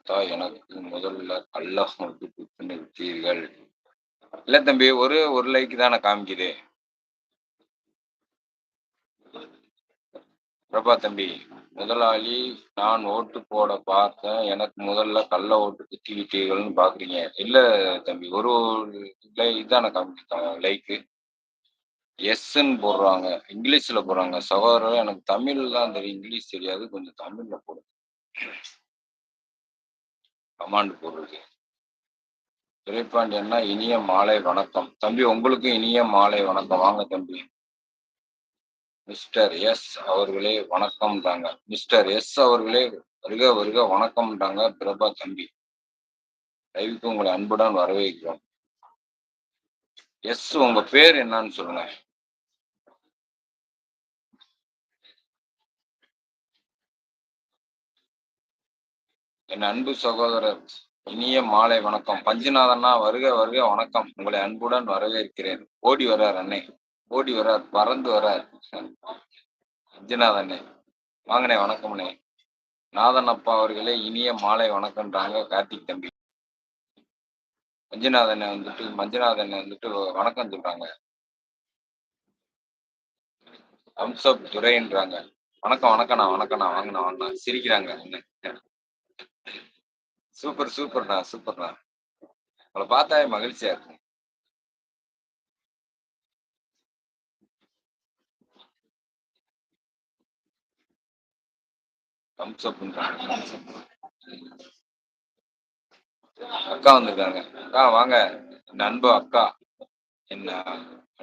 பார்த்தா எனக்கு முதல்ல அல்லாஹ் மட்டும் குத்துன்னு விட்டீர்கள். இல்ல தம்பி ஒரு லைக் தான காமிக்குது. பிரபா தம்பி, முதலாளி நான் ஓட்டு போட பார்த்தேன். எனக்கு முதல்ல கள்ள ஓட்டு குத்தி விட்டீர்கள்ன்னு பார்க்குறீங்க. இல்ல தம்பி, ஒரு இதான காமிக்குது லைக்கு. எஸ்ன்னு போடுறாங்க. இங்கிலீஷ்ல போடுறாங்க. சகோதரரே எனக்கு தமிழ் தான் தெரியும். இங்கிலீஷ் தெரியாது. கொஞ்சம் தமிழ்ல போடுங்க. கமாண்ட் போடுறது. துரைப்பாண்டியன்னா இனிய மாலை வணக்கம். தம்பி உங்களுக்கும் இனிய மாலை வணக்கம். வாங்க தம்பி. மிஸ்டர் எஸ் அவர்களே வணக்கம்ன்றாங்க. மிஸ்டர் எஸ் அவர்களே வருக வருக வணக்கம்ன்றாங்க பிரபா தம்பி. லைவுக்கு உங்களை அன்புடன் வரவேற்கிறோம். எஸ் உங்க பேர் என்னன்னு சொல்லுங்க. என் அன்பு சகோதரர் இனிய மாலை வணக்கம். பஞ்சுநாதண்ணா வருக வருக வணக்கம். உங்களை அன்புடன் வரவேற்கிறேன். ஓடி வர்றார் அண்ணே. ஓடி வர்றார். பறந்து வர்றார். பஞ்சுநாதண்ணே வாங்கண்ணே. வணக்கம்ண்ணே. நாதன் அப்பா அவர்களே இனிய மாலை வணக்கம்ன்றாங்க கார்த்திக் தம்பி. மஞ்சுநாதனை வந்துட்டு வணக்கம் சொல்றாங்க. அம்சப் துரைன்றாங்க. வணக்கம் வணக்கண்ணா வாங்கண்ணா சிரிக்கிறாங்க. சூப்பர்ண்ணா. உங்களை பார்த்தாவே மகிழ்ச்சியா இருக்கு. அக்கா வந்திருக்காங்க. அக்கா வாங்க. என் அன்பு அக்கா, என்ன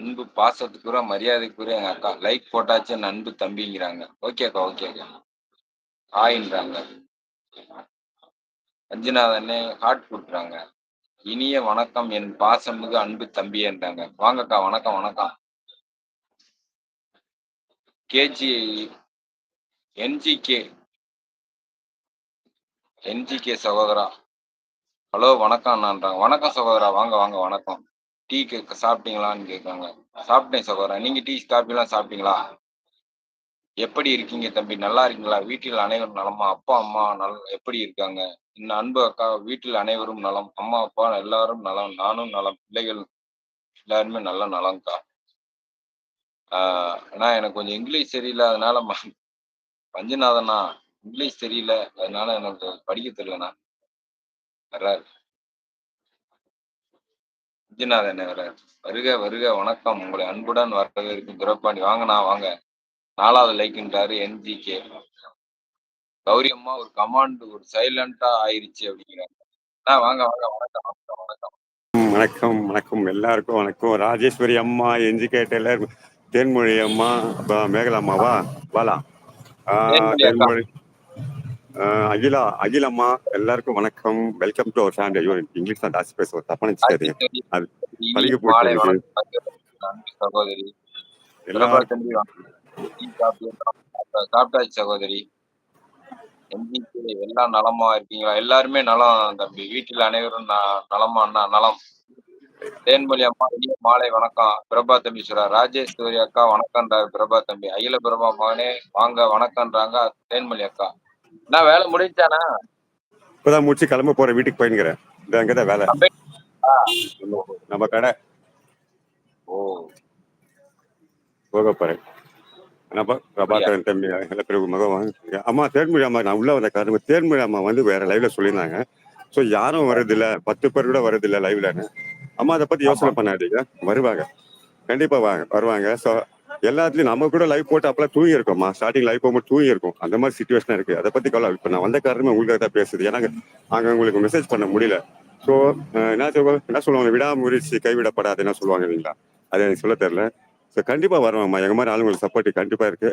அன்பு பாசத்துக்குற மரியாதைக்குரிய எங்க அக்கா. லைக் போட்டாச்சு என் அன்பு தம்பிங்கிறாங்க. ஓகேக்கா. ஹாய்ன்றாங்க. மஞ்சுநாதனே ஹார்ட் கொடுக்குறாங்க. இனிய வணக்கம் என் பாசமிகு அன்பு தம்பி என்றாங்க. வாங்கக்கா. வணக்கம். கேஜி என்ஜிகே சகோதரா ஹலோ வணக்கம் அண்ணான்றாங்க. வணக்கம் சகோதரா. வாங்க வணக்கம். டீ சாப்பிட்டீங்களான்னு கேட்காங்க. சாப்பிட்டேன் சகோதரா. நீங்க டீ காஃபிலாம் சாப்பிட்டீங்களா? எப்படி இருக்கீங்க தம்பி? நல்லா இருக்கீங்களா? வீட்டில் அனைவரும் நலமா? அப்பா அம்மா எப்படி இருக்காங்க? என் அன்பு அக்கா வீட்டில் அனைவரும் நலம். அம்மா அப்பா எல்லாரும் நலம். நானும் நலம். பிள்ளைகள் எல்லாருமே நல்ல நலம்க்கா. ஆனா எனக்கு கொஞ்சம் இங்கிலீஷ் சரியில்லை. அதனால பஞ்சுநாதண்ணா இங்கிலீஷ் தெரியல. அதனால எனக்கு படிக்க தெரியலண்ணா. வர்றாரு பஞ்சுநாதன் வர்றாரு. வருக வணக்கம். உங்களை அன்புடன் வரவேற்கும் துரைப்பாண்டி. வாங்க. 4வது லைக்ன்றாரு என்ஜிகே. கௌரி அம்மா ஒரு கமாண்ட் ஒரு சைலண்டா ஆயிருச்சு அப்படிங்கிறாங்க. வாங்க வணக்கம் எல்லாருக்கும் வணக்கம். ராஜேஸ்வரி அம்மா, என்ஜிகே டெய்லர், தேன்மொழி அம்மா, மேகலா அம்மாவா பாலா, தேன்மொழி, அகிலம்மா எல்லாருக்கும் வணக்கம். Welcome to our family. ஐயோ இங்கிலீஷ் தான் ஜாஸ்தி பேசுவோம், தப்பா நினைச்சுக்காதீங்க. அது பழகி போயிட்டு சகோதரி சாப்பிட்டாச்சு சகோதரி. எல்லாம் நலமா இருக்கீங்களா? எல்லாருமே நலம் தம்பி. வீட்டில் அனைவரும் நலமா அண்ணா? நலம். தேன்மொழி அம்மா இனிய மாலை வணக்கம். பிரபா தம்பி சொல்றார். ராஜேஸ்வரி அக்கா வணக்கம்ன்றாரு பிரபா தம்பி. அகில பிரபா மகனே வாங்க வணக்கம்ன்றாங்க தேன்மொழி அக்கா. நான் வேலை முடிஞ்சானா? இப்பதான் முடிச்சு கிளம்ப போறேன். வீட்டுக்கு போயின்னுக்கிறேன். இந்த அங்கதான் வேலை நம்ம கடை. போக போறேன். பிரபாகரன் தம்பி அம்மா தேன்மொழி அம்மா நான் உள்ள வந்த காரணம் தேன்மொழி அம்மா வந்து வேற லைவ்ல சொல்லியிருந்தாங்க. ஸோ யாரும் வரதில்லை, 10 பேர் கூட வரதில்லை லைவ்லன்னு. அம்மா அதை பத்தி யோசனை பண்ணாதீங்க, வருவாங்க, கண்டிப்பா வருவாங்க. ஸோ எல்லாத்துலயும் நம்ம கூட லைவ் போட்டு அப்பெல்லாம் தூங்கி இருக்கோம்மா. ஸ்டார்டிங் லைவ் போகும்போது தூங்கி இருக்கும். அந்த மாதிரி சிச்சுவேஷன் இருக்கு. அதை பத்தி கவலை. இப்ப நான் வந்த காரணமே உங்களுக்காக தான் பேசுது. ஏன்னா அங்க உங்களுக்கு மெசேஜ் பண்ண முடியல. ஸோ என்ன சொல்லுவாங்க, விடாமுயற்சி கைவிடப்படாது என்ன சொல்லுவாங்க இல்லைங்களா? அது எனக்கு சொல்ல தெரியல. ஸோ கண்டிப்பா வருவாங்கம்மா. எங்க மாதிரி ஆளுங்களுக்கு சப்போர்ட் கண்டிப்பா இருக்கு.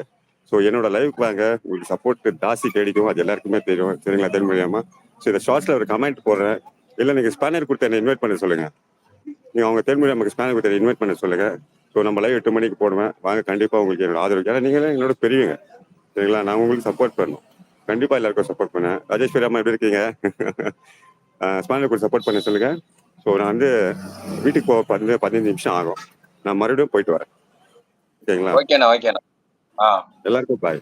ஸோ என்னோட லைவுக்கு வாங்க, உங்களுக்கு சப்போர்ட் ஜாஸ்தி கிடைக்கும். அது எல்லாருக்குமே தெரியும். சரிங்களா தெரியுமா? ஸோ இந்த ஷார்ட்ஸ்ல ஒரு கமெண்ட் போடுறேன். இல்லை நீங்க ஸ்பேனர் கொடுத்து என்ன இன்வைட் பண்ண சொல்லுங்க. நீங்க அவங்க தென்மொழி நமக்கு ஸ்பேனர் கொடுத்து இன்வைட் பண்ண சொல்லுங்க. ஸோ நம்ம லைவ் 8 மணிக்கு போடுவேன். வாங்க, கண்டிப்பா உங்களுக்கு என்னோட ஆதரவு. ஏன்னா நீங்களே என்னோட பெரியவங்க. சரிங்களா? நான் உங்களுக்கு சப்போர்ட் பண்ணணும். கண்டிப்பா எல்லாருக்கும் சப்போர்ட் பண்ணேன். ராஜேஸ்வரி அம்மா எப்படி இருக்கீங்க? ஸ்பேனர் கொடுத்து சப்போர்ட் பண்ண சொல்லுங்க. ஸோ நான் வந்து வீட்டுக்கு போக 15 நிமிஷம் ஆகும். நான் மறுபடியும் போயிட்டு வரேன். ஓகேங்களா? ஓகேண்ணா. எல்லாருக்கும் பாய்.